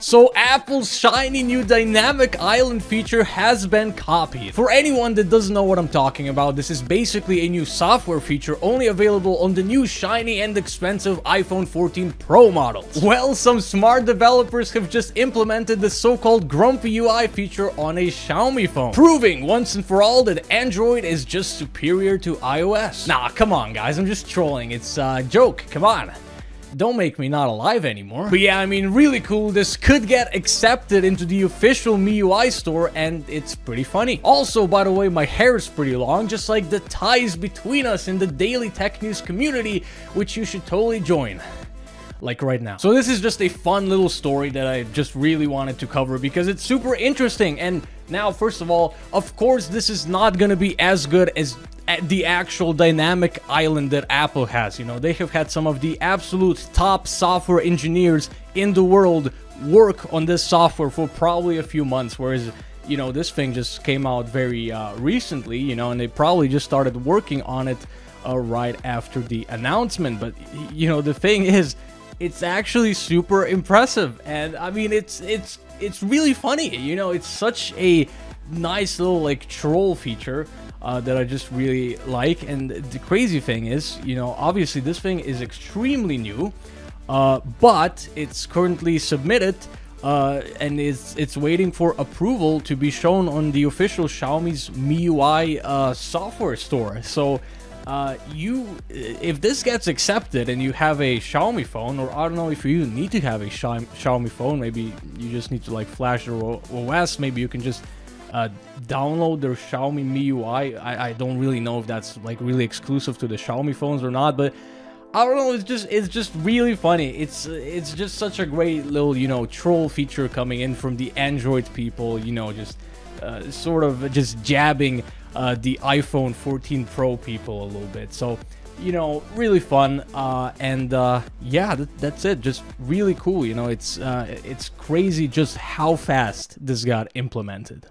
So Apple's shiny new dynamic island feature has been copied. For anyone that doesn't know what I'm talking about, this is basically a new software feature only available on the new shiny and expensive iPhone 14 Pro models. Well, some smart developers have just implemented the so-called grumpy UI feature on a Xiaomi phone, proving once and for all that Android is just superior to iOS. Nah, come on guys, I'm just trolling. It's a joke, come on. Don't make me not alive anymore. But yeah, I mean, really cool. This could get accepted into the official MIUI store, and it's pretty funny. Also, by the way, my hair is pretty long, just like the ties between us in the daily tech news community, which you should totally join. Like right now. So this is just a fun little story that I just really wanted to cover because it's super interesting. And now, first of all, of course, this is not gonna be as good as the actual dynamic island that Apple has. You know, they have had some of the absolute top software engineers in the world work on this software for probably a few months, whereas, you know, this thing just came out very recently, you know, and they probably just started working on it right after the announcement. But, you know, the thing is, it's actually super impressive, and I mean, it's really funny, you know. It's such a nice little like troll feature that I just really like. And the crazy thing is, you know, obviously this thing is extremely new, but it's currently submitted and it's waiting for approval to be shown on the official Xiaomi's MIUI software store. So if this gets accepted and you have a Xiaomi phone, or I don't know if you need to have a Xiaomi phone, maybe you just need to like flash their OS, maybe you can just download their Xiaomi MIUI. I don't really know if that's like really exclusive to the Xiaomi phones or not, but I don't know, it's just really funny. It's just such a great little, you know, troll feature coming in from the Android people, you know, just sort of just jabbing the iPhone 14 Pro people a little bit. So, you know, really fun, and yeah, that's it. Just really cool. You know, it's crazy just how fast this got implemented.